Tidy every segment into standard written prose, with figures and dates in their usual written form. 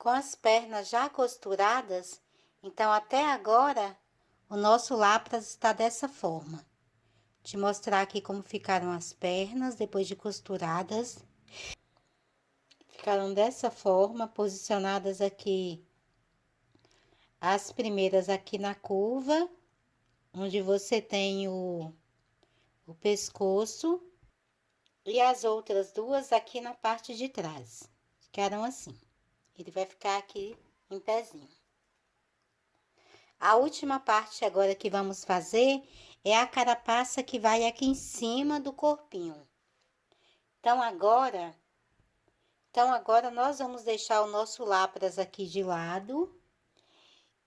Com as pernas já costuradas, então até agora o nosso Lapras está dessa forma. Te mostrar aqui como ficaram as pernas depois de costuradas. Ficaram dessa forma, posicionadas aqui, as primeiras aqui na curva, onde você tem o pescoço, e as outras duas aqui na parte de trás. Ficaram assim. Ele vai ficar aqui em pezinho. A última parte agora que vamos fazer é a carapaça que vai aqui em cima do corpinho. Então agora nós vamos deixar o nosso Lapras aqui de lado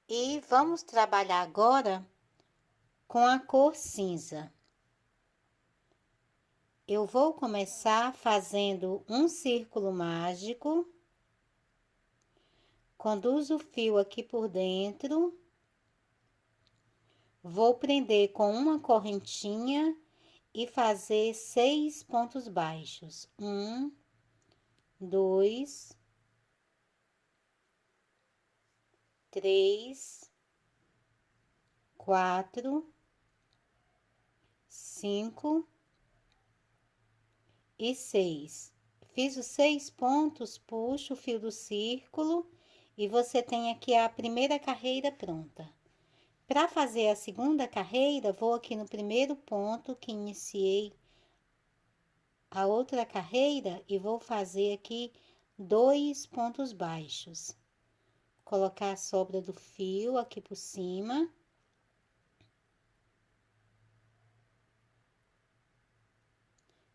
e vamos trabalhar agora com a cor cinza. Eu vou começar fazendo um círculo mágico, conduzo o fio aqui por dentro, vou prender com uma correntinha e fazer 6 pontos baixos. 1, 2, 3, 4, 5 e 6. Fiz os 6 pontos, puxo o fio do círculo e você tem aqui a primeira carreira pronta. Para fazer a segunda carreira, vou aqui no primeiro ponto que iniciei a outra carreira e vou fazer aqui 2 pontos baixos. Colocar a sobra do fio aqui por cima.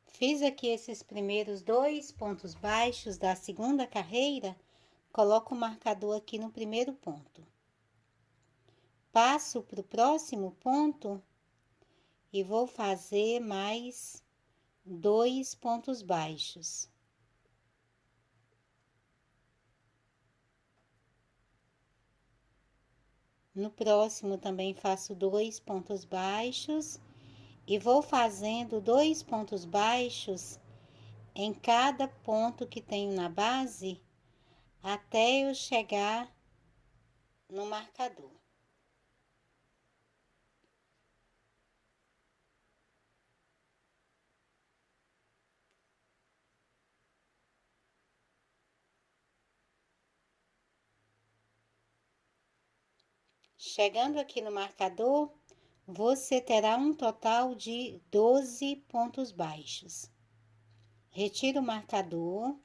Fiz aqui esses primeiros 2 pontos baixos da segunda carreira, coloco o marcador aqui no primeiro ponto. Passo para o próximo ponto e vou fazer mais 2 pontos baixos. No próximo também faço 2 pontos baixos e vou fazendo 2 pontos baixos em cada ponto que tenho na base até eu chegar no marcador. Chegando aqui no marcador, você terá um total de 12 pontos baixos. Retiro o marcador,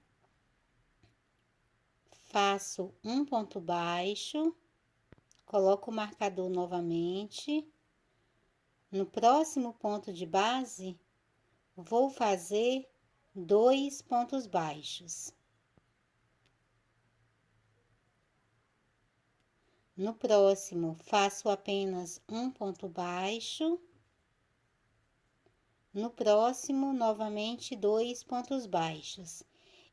faço um ponto baixo, coloco o marcador novamente. No próximo ponto de base, vou fazer 2 pontos baixos. No próximo, faço apenas um ponto baixo. No próximo, novamente, 2 pontos baixos.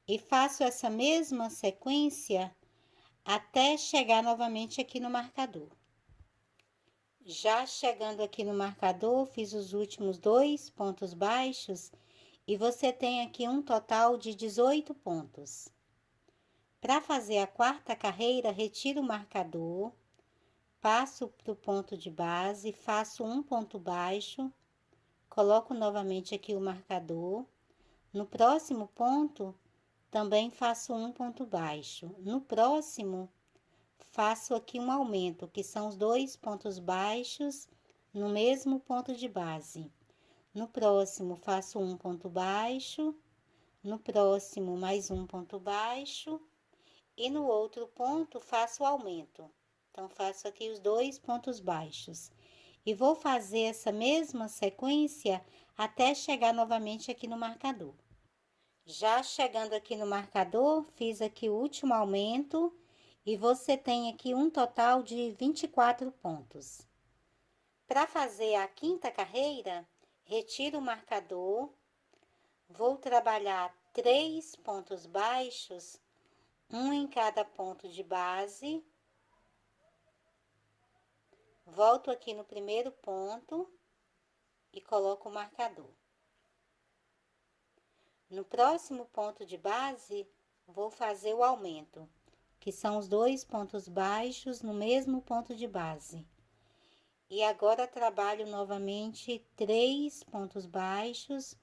E faço essa mesma sequência até chegar novamente aqui no marcador. Já chegando aqui no marcador, fiz os últimos 2 pontos baixos e você tem aqui um total de 18 pontos. Para fazer a quarta carreira, retiro o marcador, passo para o ponto de base, faço um ponto baixo, coloco novamente aqui o marcador. No próximo ponto, também faço um ponto baixo. No próximo, faço aqui um aumento, que são os 2 pontos baixos no mesmo ponto de base. No próximo, faço um ponto baixo. No próximo, mais um ponto baixo. E no outro ponto, faço o aumento. Então, faço aqui os 2 pontos baixos. E vou fazer essa mesma sequência até chegar novamente aqui no marcador. Já chegando aqui no marcador, fiz aqui o último aumento e você tem aqui um total de 24 pontos. Para fazer a quinta carreira, retiro o marcador, vou trabalhar 3 pontos baixos, um em cada ponto de base. Volto aqui no primeiro ponto e coloco o marcador. No próximo ponto de base, vou fazer o aumento. que são os 2 pontos baixos no mesmo ponto de base. E agora trabalho novamente 3 pontos baixos,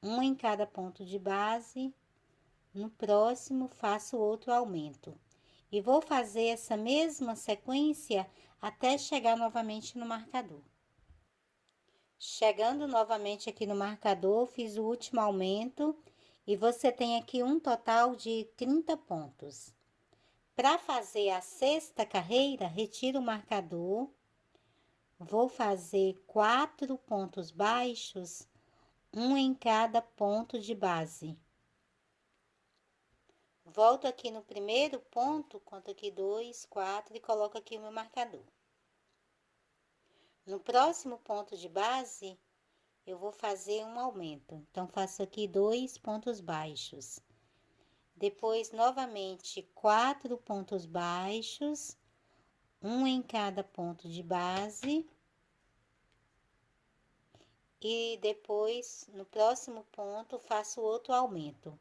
um em cada ponto de base. No próximo, faço outro aumento. E vou fazer essa mesma sequência até chegar novamente no marcador. Chegando novamente aqui no marcador, fiz o último aumento e você tem aqui um total de 30 pontos. Para fazer a sexta carreira, retiro o marcador, vou fazer 4 pontos baixos, um em cada ponto de base. Volto aqui no primeiro ponto, conto aqui 2, 4 e coloco aqui o meu marcador. No próximo ponto de base, eu vou fazer um aumento. Então, faço aqui 2 pontos baixos. Depois, novamente, 4 pontos baixos, um em cada ponto de base. E depois, no próximo ponto, faço outro aumento.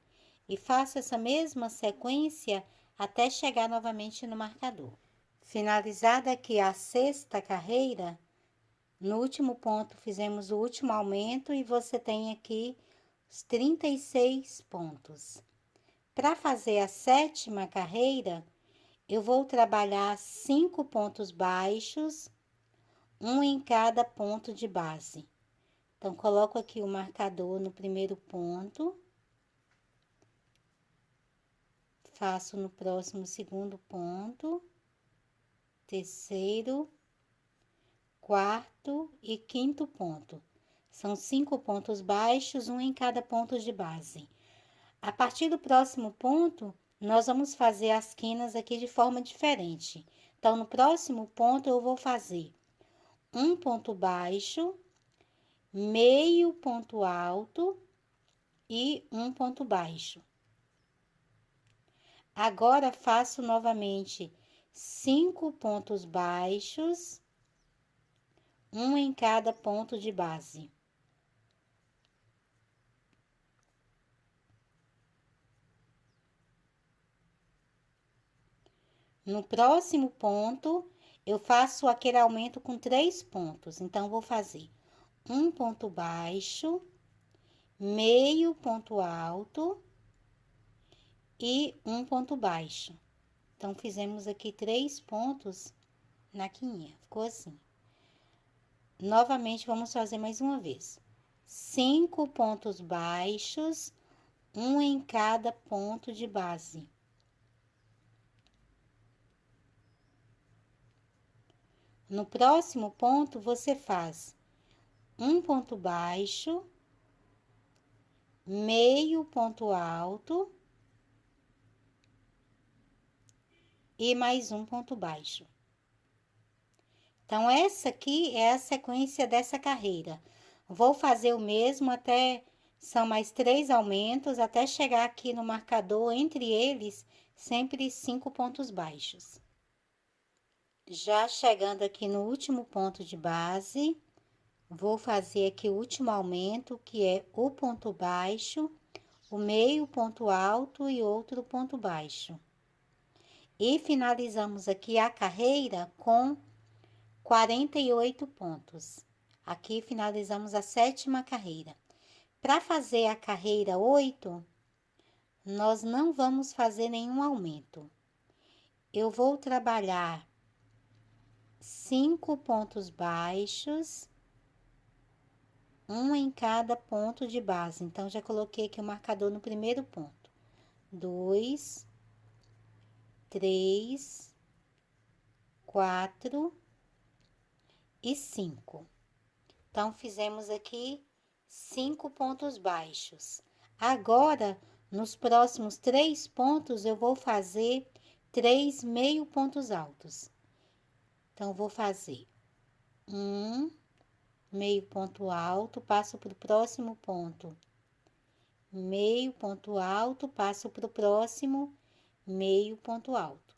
E faço essa mesma sequência até chegar novamente no marcador. Finalizada aqui a sexta carreira, no último ponto fizemos o último aumento e você tem aqui os 36 pontos. Para fazer a sétima carreira, eu vou trabalhar 5 pontos baixos, um em cada ponto de base. Então, coloco aqui o marcador no primeiro ponto. Faço no próximo segundo ponto, terceiro, quarto e quinto ponto. São 5 pontos baixos, um em cada ponto de base. A partir do próximo ponto, nós vamos fazer as quinas aqui de forma diferente. Então, no próximo ponto, eu vou fazer um ponto baixo, meio ponto alto e um ponto baixo. Agora, faço novamente 5 pontos baixos, um em cada ponto de base. No próximo ponto, eu faço aquele aumento com 3 pontos. Então, vou fazer um ponto baixo, meio ponto alto e um ponto baixo. Então, fizemos aqui 3 pontos na quininha. Ficou assim. Novamente, vamos fazer mais uma vez. 5 pontos baixos, um em cada ponto de base. No próximo ponto, você faz um ponto baixo, meio ponto alto e mais um ponto baixo. Então, essa aqui é a sequência dessa carreira. Vou fazer o mesmo até, são mais 3 aumentos, até chegar aqui no marcador, entre eles, sempre 5 pontos baixos. Já chegando aqui no último ponto de base, vou fazer aqui o último aumento, que é o ponto baixo, o meio ponto alto e outro ponto baixo. E finalizamos aqui a carreira com 48 pontos. Aqui finalizamos a sétima carreira. Para fazer a carreira 8, nós não vamos fazer nenhum aumento. Eu vou trabalhar 5 pontos baixos, um em cada ponto de base. Então, já coloquei aqui o marcador no primeiro ponto. 2, 3, 4 e 5. Então, fizemos aqui 5 pontos baixos. Agora, nos próximos 3 pontos, eu vou fazer 3 meio pontos altos. Então, vou fazer um meio ponto alto, passo para o próximo ponto. Meio ponto alto, passo para o próximo meio ponto alto.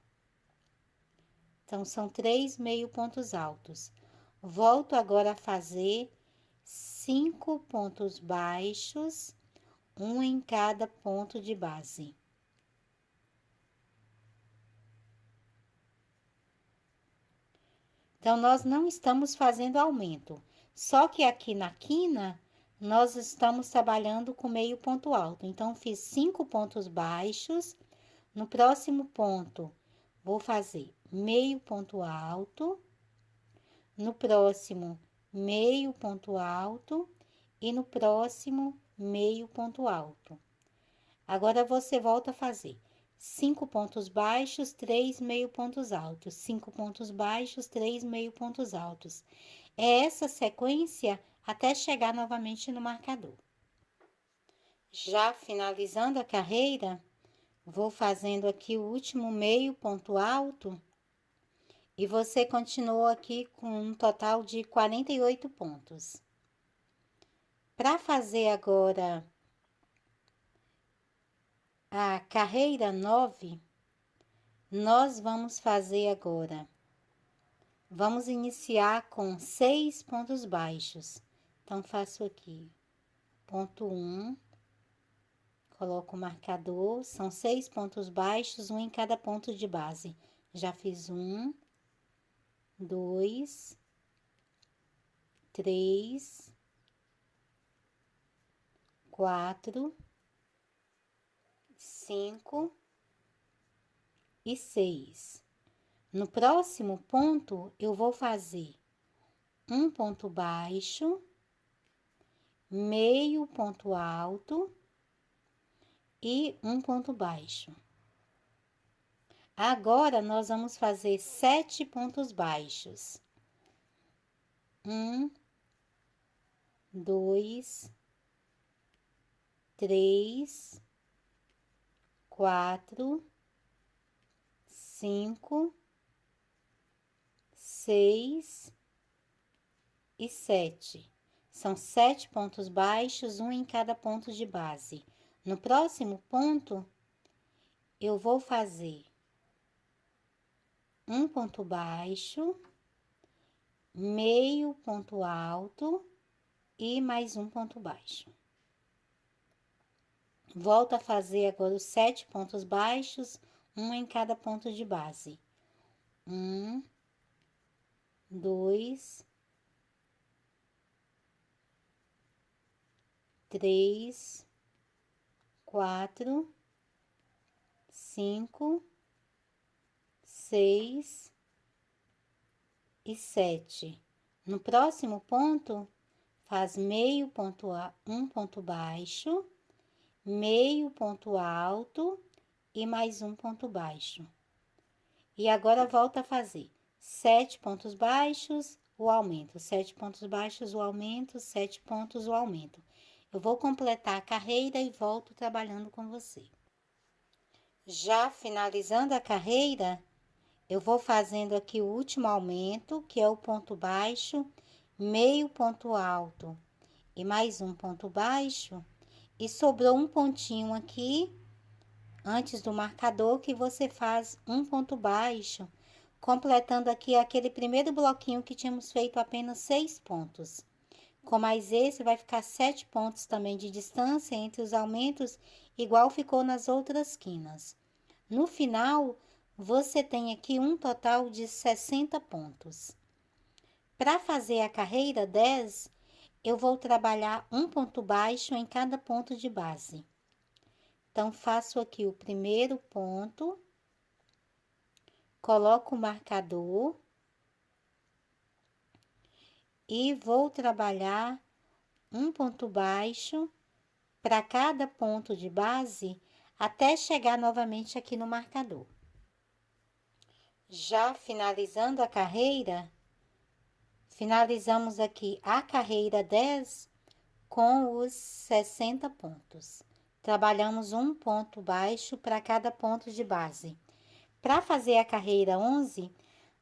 Então, são 3 meio pontos altos. Volto agora a fazer 5 pontos baixos, um em cada ponto de base. Então, nós não estamos fazendo aumento. Só que aqui na quina, nós estamos trabalhando com meio ponto alto. Então, fiz 5 pontos baixos. No próximo ponto, vou fazer meio ponto alto. No próximo, meio ponto alto. E no próximo, meio ponto alto. Agora, você volta a fazer 5 pontos baixos, 3 meio pontos altos, 5 pontos baixos, 3 meio pontos altos. É essa sequência até chegar novamente no marcador. Já finalizando a carreira, vou fazendo aqui o último meio ponto alto e você continua aqui com um total de 48 pontos. Para fazer agora a carreira 9, nós vamos fazer agora. Vamos iniciar com 6 pontos baixos. Então, faço aqui ponto 1, coloco o marcador, são 6 pontos baixos, um em cada ponto de base. Já fiz 1, 2, 3, 4, 5 e 6. No próximo ponto, eu vou fazer um ponto baixo, meio ponto alto e um ponto baixo. Agora, nós vamos fazer 7 pontos baixos. 1, 2, 3, 4, 5, 6 e 7. São 7 pontos baixos, um em cada ponto de base. No próximo ponto, eu vou fazer um ponto baixo, meio ponto alto e mais um ponto baixo. Volto a fazer agora os 7 pontos baixos, um em cada ponto de base. 1, 2, 3, 4, 5, 6 e 7. No próximo ponto, faz meio ponto, um ponto baixo, meio ponto alto e mais um ponto baixo. E agora volta a fazer 7 pontos baixos, o aumento, 7 pontos baixos, o aumento, 7 pontos, o aumento. Eu vou completar a carreira e volto trabalhando com você. Já finalizando a carreira, eu vou fazendo aqui o último aumento, que é o ponto baixo, meio ponto alto e mais um ponto baixo. E sobrou um pontinho aqui, antes do marcador, que você faz um ponto baixo, completando aqui aquele primeiro bloquinho que tínhamos feito apenas 6 pontos. Com mais esse, vai ficar 7 pontos também de distância entre os aumentos, igual ficou nas outras quinas. No final, você tem aqui um total de 60 pontos. Para fazer a carreira 10, eu vou trabalhar um ponto baixo em cada ponto de base. Então, faço aqui o primeiro ponto, coloco o marcador e vou trabalhar um ponto baixo para cada ponto de base até chegar novamente aqui no marcador. Já finalizando a carreira, finalizamos aqui a carreira 10 com os 60 pontos. Trabalhamos um ponto baixo para cada ponto de base. Para fazer a carreira 11,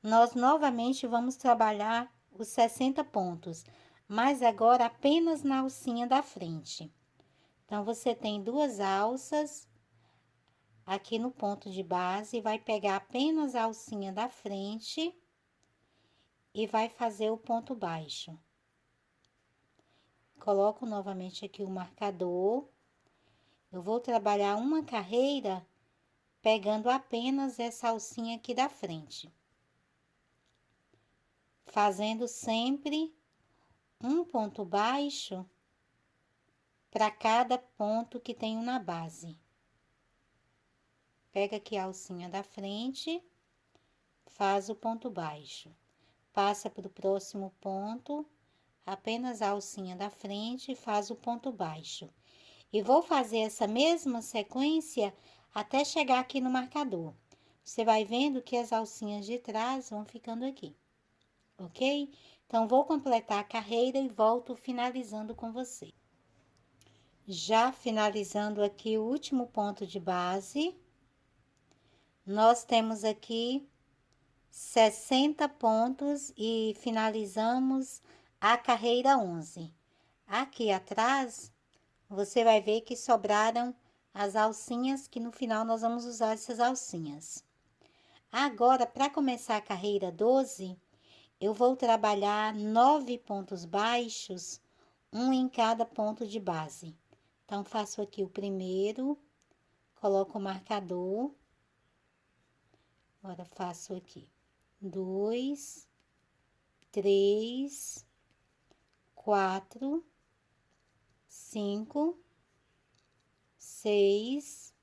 nós novamente vamos trabalhar os 60 pontos, mas agora apenas na alcinha da frente. Então, você tem 2 alças aqui no ponto de base, vai pegar apenas a alcinha da frente e vai fazer o ponto baixo. Coloco novamente aqui o marcador. Eu vou trabalhar uma carreira pegando apenas essa alcinha aqui da frente. fazendo sempre um ponto baixo para cada ponto que tenho na base. Pega aqui a alcinha da frente, faz o ponto baixo, passa para o próximo ponto, apenas a alcinha da frente e faz o ponto baixo. E vou fazer essa mesma sequência até chegar aqui no marcador. Você vai vendo que as alcinhas de trás vão ficando aqui, ok? Então, vou completar a carreira e volto finalizando com você. Já finalizando aqui o último ponto de base, nós temos aqui 60 pontos e finalizamos a carreira 11. Aqui atrás, você vai ver que sobraram as alcinhas, que no final nós vamos usar essas alcinhas. Agora, para começar a carreira 12, eu vou trabalhar 9 pontos baixos, um em cada ponto de base. Então, faço aqui o primeiro, coloco o marcador. Agora, faço aqui 2, 3, 4, 5, 6,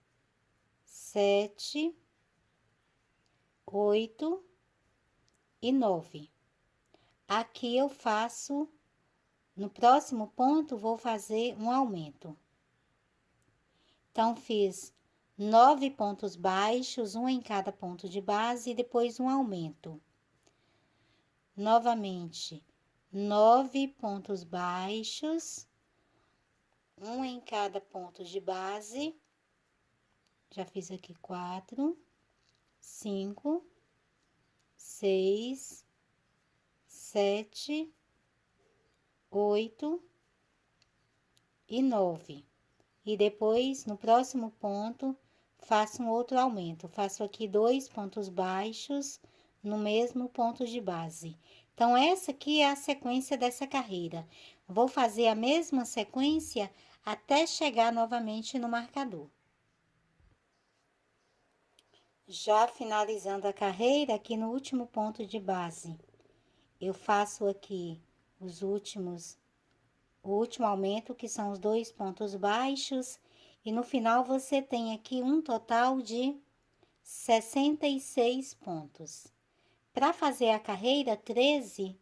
7, 8 e 9. Aqui eu faço, no próximo ponto, vou fazer um aumento. Então, fiz 9 pontos baixos, um em cada ponto de base e depois um aumento. Novamente, 9 pontos baixos, um em cada ponto de base. Já fiz aqui 4, 5, 6, 7, 8 e 9. E depois, no próximo ponto, faço um outro aumento. Faço aqui 2 pontos baixos no mesmo ponto de base. Então, essa aqui é a sequência dessa carreira. Vou fazer a mesma sequência até chegar novamente no marcador. Já finalizando a carreira, aqui no último ponto de base, eu faço aqui o último aumento, que são os 2 pontos baixos, e no final você tem aqui um total de 66 pontos. Para fazer a carreira 13,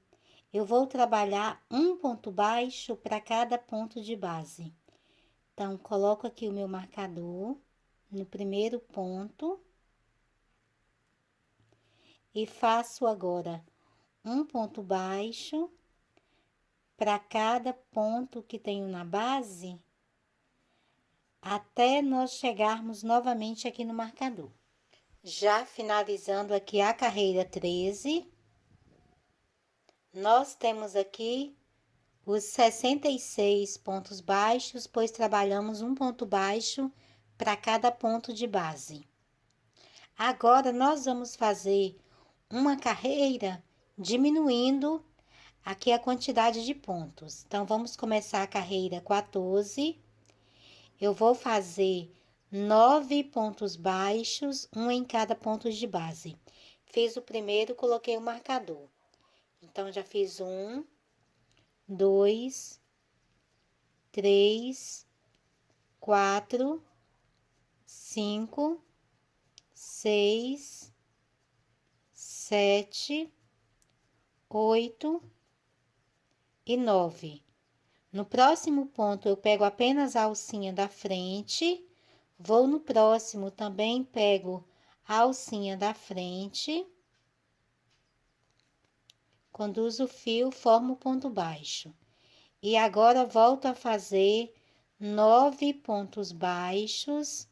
eu vou trabalhar um ponto baixo para cada ponto de base. Então, coloco aqui o meu marcador no primeiro ponto e faço agora um ponto baixo para cada ponto que tenho na base, até nós chegarmos novamente aqui no marcador. Já finalizando aqui a carreira 13, nós temos aqui os 66 pontos baixos, pois trabalhamos um ponto baixo para cada ponto de base. Agora, nós vamos fazer uma carreira diminuindo aqui a quantidade de pontos. Então, vamos começar a carreira 14. Eu vou fazer 9 pontos baixos, um em cada ponto de base. Fiz o primeiro, coloquei o marcador. Então, já fiz 1, 2, 3, 4, 5, 6, 7, 8 e 9. No próximo ponto, eu pego apenas a alcinha da frente, vou no próximo, também pego a alcinha da frente, conduzo o fio, formo o ponto baixo. E agora, volto a fazer 9 pontos baixos,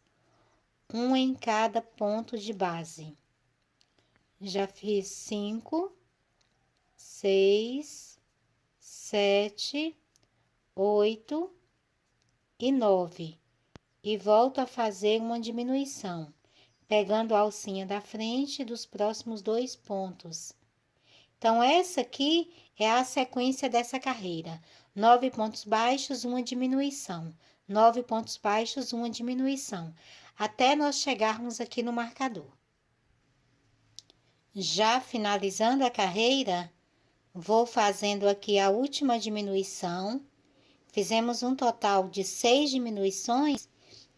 um em cada ponto de base. Já fiz 5, 6, 7, 8 e 9. E volto a fazer uma diminuição, pegando a alcinha da frente dos próximos 2 pontos. Então, essa aqui é a sequência dessa carreira. 9 pontos baixos, uma diminuição. 9 pontos baixos, uma diminuição. Até nós chegarmos aqui no marcador. Já finalizando a carreira, Vou fazendo aqui a última diminuição. Fizemos um total de 6 diminuições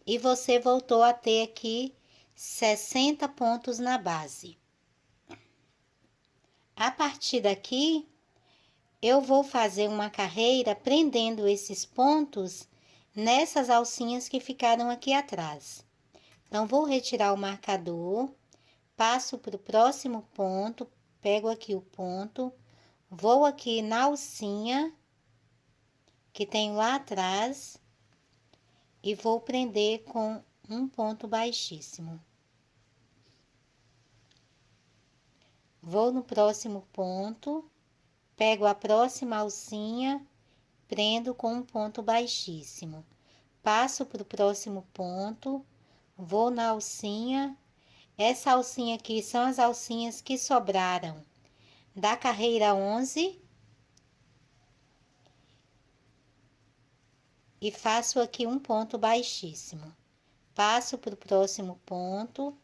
e você voltou a ter aqui 60 pontos na base. A partir daqui, eu vou fazer uma carreira prendendo esses pontos nessas alcinhas que ficaram aqui atrás. Então, vou retirar o marcador, passo para o próximo ponto, pego aqui o ponto, vou aqui na alcinha que tem lá atrás e vou prender com um ponto baixíssimo. Vou no próximo ponto, pego a próxima alcinha, prendo com um ponto baixíssimo. Passo para o próximo ponto, vou na alcinha. Essa alcinha aqui são as alcinhas que sobraram da carreira 11. E faço aqui um ponto baixíssimo. Passo para o próximo ponto,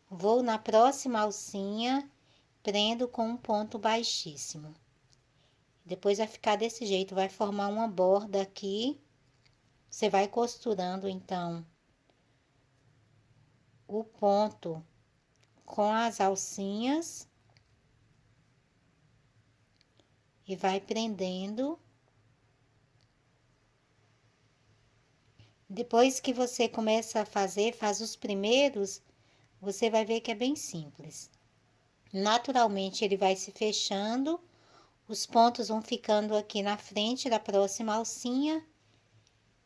vou na próxima alcinha, prendo com um ponto baixíssimo. Depois vai ficar desse jeito, vai formar uma borda aqui. Você vai costurando, então, o ponto com as alcinhas e vai prendendo. Depois que você começa a fazer, faz os primeiros, você vai ver que é bem simples. Naturalmente, ele vai se fechando, os pontos vão ficando aqui na frente da próxima alcinha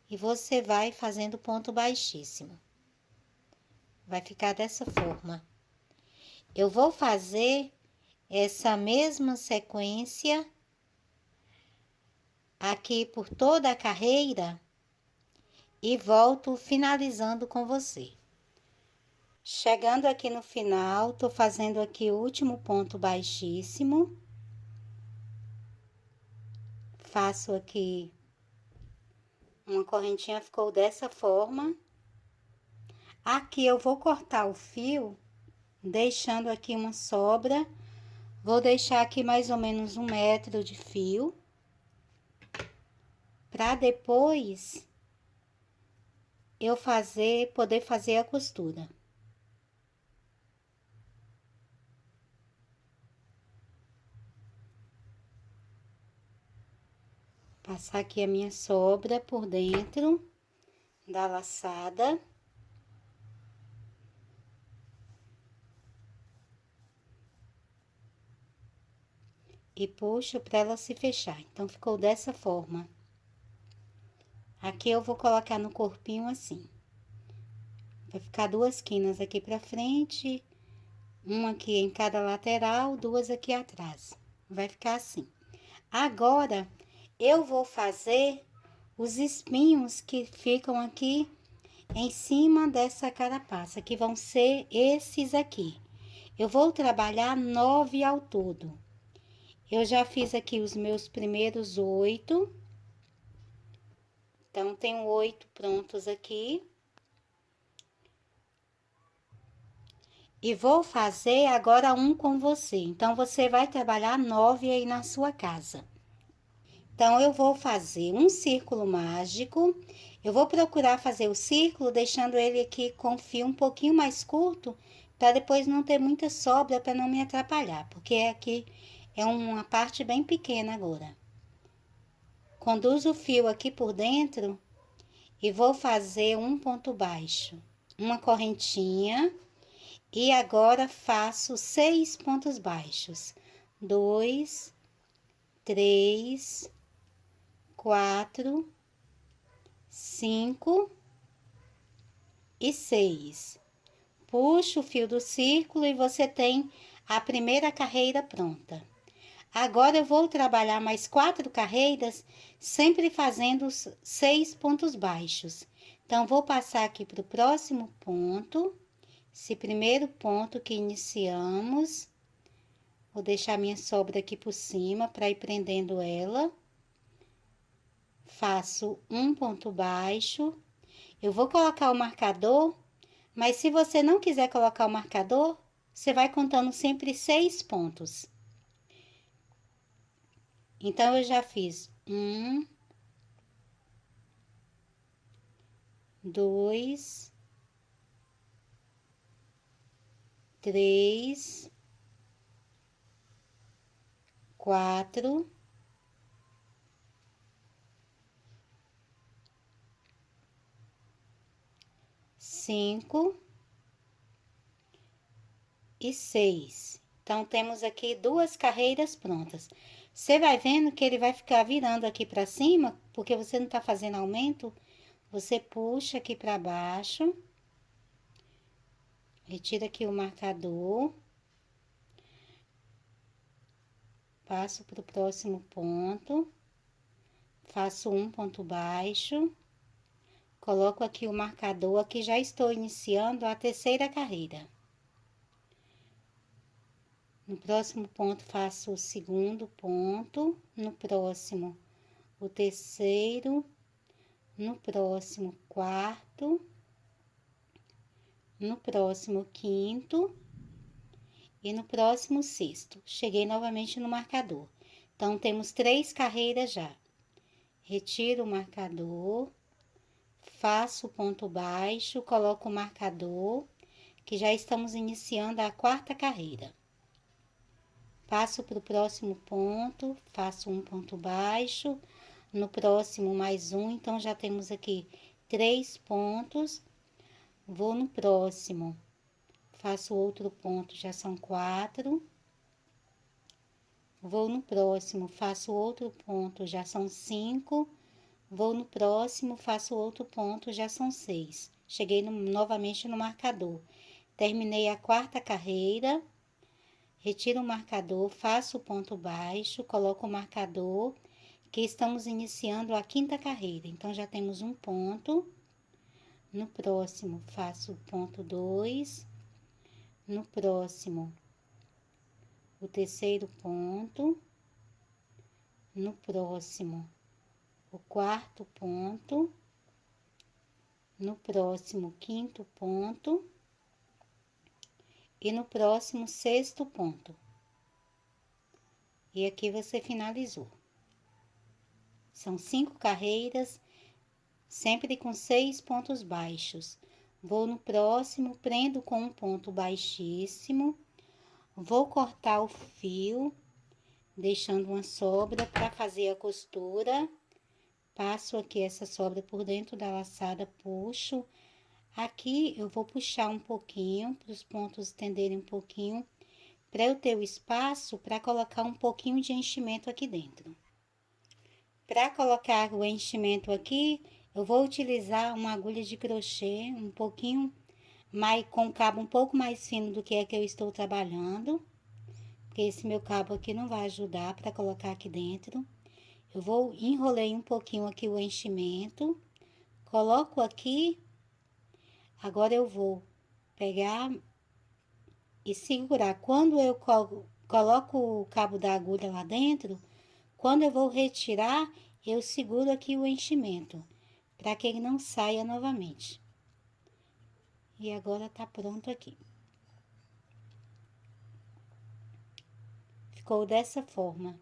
e você vai fazendo ponto baixíssimo. Vai ficar dessa forma. Eu vou fazer essa mesma sequência aqui por toda a carreira e volto finalizando com você. Chegando aqui no final, tô fazendo aqui o último ponto baixíssimo. Faço aqui uma correntinha, ficou dessa forma. Aqui eu vou cortar o fio, deixando aqui uma sobra. Vou deixar aqui mais ou menos 1 metro de fio. Para depois eu poder fazer a costura. Passar aqui a minha sobra por dentro da laçada. E puxo para ela se fechar. Então, ficou dessa forma. Aqui eu vou colocar no corpinho assim. Vai ficar 2 quinas aqui pra frente, uma aqui em cada lateral, 2 aqui atrás. Vai ficar assim. Agora, eu vou fazer os espinhos que ficam aqui em cima dessa carapaça, que vão ser esses aqui. Eu vou trabalhar 9 ao todo. Eu já fiz aqui os meus primeiros 8. Então, tenho 8 prontos aqui. E vou fazer agora um com você. Então, você vai trabalhar 9 aí na sua casa. Então, eu vou fazer um círculo mágico. Eu vou procurar fazer o círculo, deixando ele aqui com fio um pouquinho mais curto, para depois não ter muita sobra, para não me atrapalhar, porque aqui é uma parte bem pequena agora. Conduzo o fio aqui por dentro e vou fazer um ponto baixo, uma correntinha, e agora faço 6 pontos baixos. 2, 3, 4, 5 e 6. Puxo o fio do círculo e você tem a primeira carreira pronta. Agora, eu vou trabalhar mais 4 carreiras, sempre fazendo os 6 pontos baixos. Então, vou passar aqui para o próximo ponto, esse primeiro ponto que iniciamos. Vou deixar minha sobra aqui por cima para ir prendendo ela. Faço um ponto baixo. Eu vou colocar o marcador, mas se você não quiser colocar o marcador, você vai contando sempre 6 pontos. Então, eu já fiz 1, 2, 3, 4, 5 e 6. Então, temos aqui 2 carreiras prontas. Você vai vendo que ele vai ficar virando aqui para cima, porque você não tá fazendo aumento. Você puxa aqui para baixo, retira aqui o marcador, passo para o próximo ponto, faço um ponto baixo, coloco aqui o marcador, aqui já estou iniciando a terceira carreira. No próximo ponto, faço o segundo ponto, no próximo, o terceiro, no próximo, quarto, no próximo, quinto e no próximo, sexto. Cheguei novamente no marcador. Então, temos 3 carreiras já. Retiro o marcador, faço o ponto baixo, coloco o marcador, que já estamos iniciando a 4ª carreira. Passo para o próximo ponto, faço um ponto baixo, no próximo mais um, então já temos aqui 3 pontos. Vou no próximo, faço outro ponto, já são 4. Vou no próximo, faço outro ponto, já são 5. Vou no próximo, faço outro ponto, já são 6. Cheguei novamente no marcador. Terminei a 4ª carreira, retiro o marcador, faço o ponto baixo, coloco o marcador, que estamos iniciando a 5ª carreira. Então, já temos um ponto. No próximo, faço o ponto 2. No próximo, o terceiro ponto. No próximo, o 4º ponto. No próximo, 5º ponto. E no próximo, 6º ponto. E aqui você finalizou. São 5 carreiras, sempre com 6 pontos baixos. Vou no próximo, prendo com um ponto baixíssimo. Vou cortar o fio, deixando uma sobra para fazer a costura. Passo aqui essa sobra por dentro da laçada, puxo. Aqui eu vou puxar um pouquinho, para os pontos estenderem um pouquinho, para eu ter o espaço para colocar um pouquinho de enchimento aqui dentro. Para colocar o enchimento aqui, eu vou utilizar uma agulha de crochê um pouquinho mais, com cabo um pouco mais fino do que é que eu estou trabalhando, porque esse meu cabo aqui não vai ajudar para colocar aqui dentro. Eu vou enrolei um pouquinho aqui o enchimento, coloco aqui. Agora eu vou pegar e segurar. Quando eu coloco o cabo da agulha lá dentro, quando eu vou retirar, eu seguro aqui o enchimento, para que ele não saia novamente. E agora tá pronto aqui. Ficou dessa forma.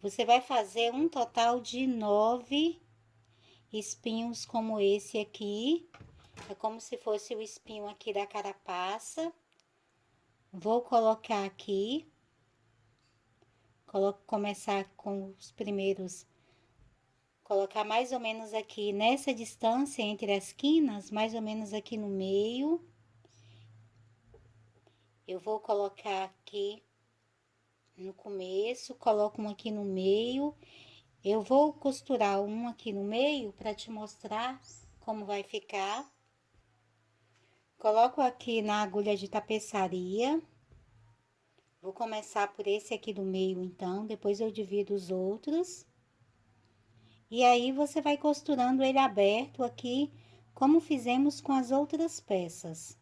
Você vai fazer um total de 9 espinhos como esse aqui. É como se fosse o espinho aqui da carapaça. Vou colocar aqui. Começar com os primeiros, colocar mais ou menos aqui nessa distância entre as quinas, mais ou menos aqui no meio. Eu vou colocar aqui no começo, coloco um aqui no meio. Eu vou costurar um aqui no meio para te mostrar como vai ficar. Coloco aqui na agulha de tapeçaria. Vou começar por esse aqui do meio, então, depois eu divido os outros. E aí, você vai costurando ele aberto aqui, como fizemos com as outras peças.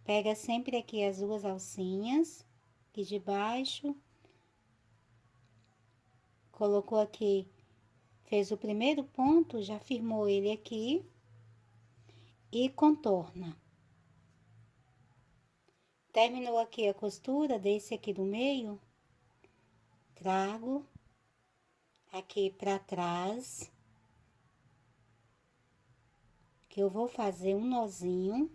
Pega sempre aqui as 2 alcinhas, aqui de baixo. Colocou aqui, fez o primeiro ponto, já firmou ele aqui. E contorna. Terminou aqui a costura desse aqui do meio, trago aqui pra trás, que eu vou fazer um nozinho.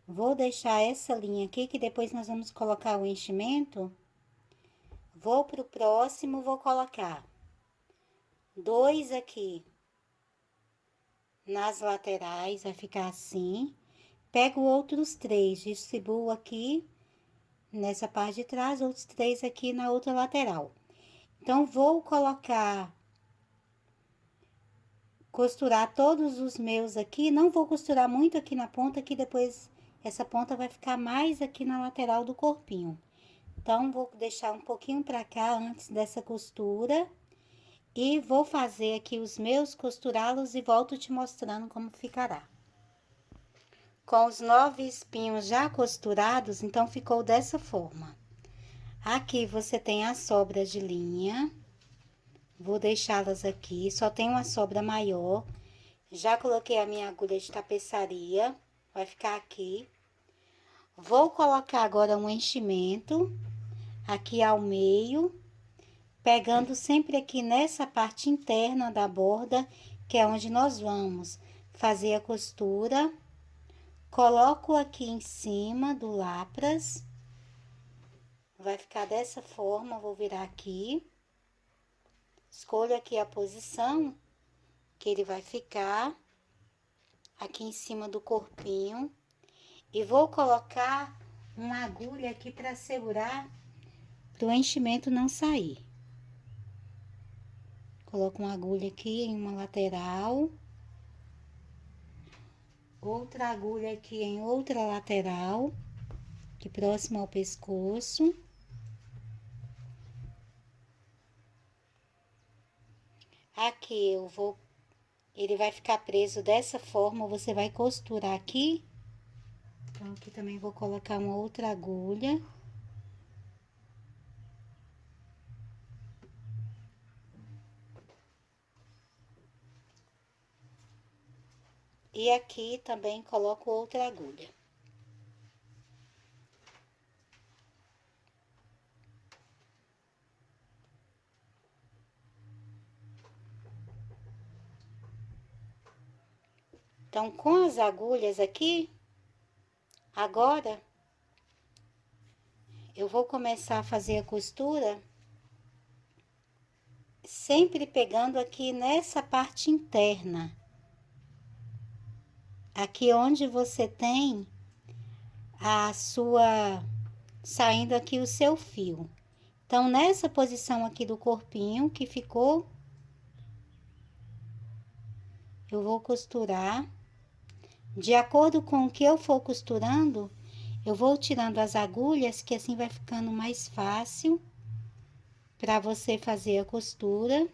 Vou deixar essa linha aqui, que depois nós vamos colocar o enchimento. Vou pro próximo, vou colocar 2 aqui nas laterais, vai ficar assim. Pego outros 3, distribuo aqui nessa parte de trás, outros 3 aqui na outra lateral. Então, vou costurar todos os meus aqui, não vou costurar muito aqui na ponta, que depois essa ponta vai ficar mais aqui na lateral do corpinho. Então, vou deixar um pouquinho pra cá antes dessa costura e vou fazer aqui os meus, costurá-los e volto te mostrando como ficará. Com os 9 espinhos já costurados, então ficou dessa forma. Aqui você tem as sobras de linha, vou deixá-las aqui, só tem uma sobra maior. Já coloquei a minha agulha de tapeçaria, vai ficar aqui. Vou colocar agora um enchimento aqui ao meio, pegando sempre aqui nessa parte interna da borda, que é onde nós vamos fazer a costura. Coloco aqui em cima do lapras, vai ficar dessa forma, vou virar aqui. Escolho aqui a posição que ele vai ficar, aqui em cima do corpinho. E vou colocar uma agulha aqui para segurar, para o enchimento não sair. Coloco uma agulha aqui em uma lateral. Outra agulha aqui em outra lateral, aqui próximo ao pescoço. Aqui ele vai ficar preso dessa forma, você vai costurar aqui. Então, aqui também vou colocar uma outra agulha. E aqui também coloco outra agulha. Então, com as agulhas aqui, agora, eu vou começar a fazer a costura, sempre pegando aqui nessa parte interna. Aqui onde você tem saindo aqui o seu fio. Então, nessa posição aqui do corpinho que ficou, eu vou costurar. De acordo com o que eu for costurando, eu vou tirando as agulhas, que assim vai ficando mais fácil para você fazer a costura.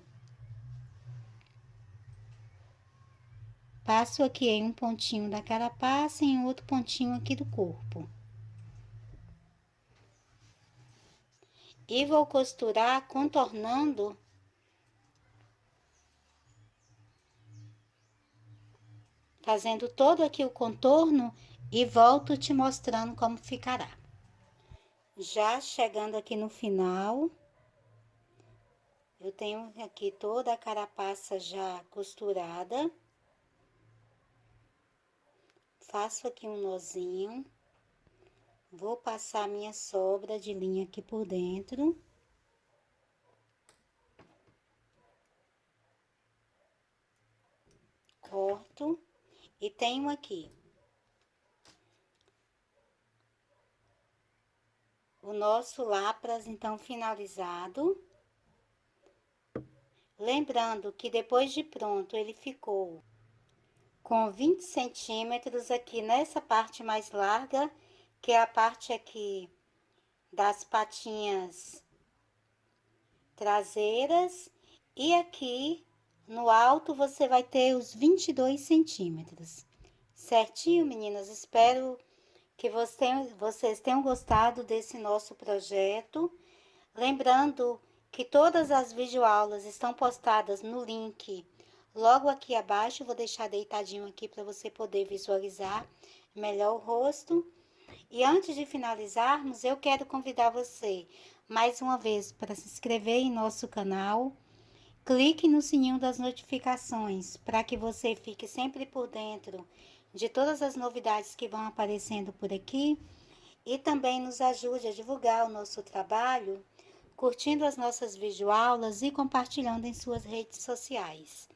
Passo aqui em um pontinho da carapaça e em outro pontinho aqui do corpo. E vou costurar contornando, fazendo todo aqui o contorno e volto te mostrando como ficará. Já chegando aqui no final, eu tenho aqui toda a carapaça já costurada. Faço aqui um nozinho. Vou passar minha sobra de linha aqui por dentro. Corto. E tenho aqui o nosso lapras, então, finalizado. Lembrando que depois de pronto, ele ficou com 20 centímetros aqui nessa parte mais larga, que é a parte aqui das patinhas traseiras. E aqui no alto você vai ter os 22 centímetros. Certinho, meninas? Espero que vocês tenham gostado desse nosso projeto. Lembrando que todas as videoaulas estão postadas no link logo aqui abaixo. Vou deixar deitadinho aqui para você poder visualizar melhor o rosto. E antes de finalizarmos, eu quero convidar você mais uma vez para se inscrever em nosso canal. Clique no sininho das notificações para que você fique sempre por dentro de todas as novidades que vão aparecendo por aqui e também nos ajude a divulgar o nosso trabalho, curtindo as nossas videoaulas e compartilhando em suas redes sociais.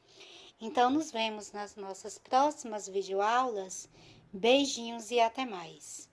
Então, nos vemos nas nossas próximas videoaulas. Beijinhos e até mais!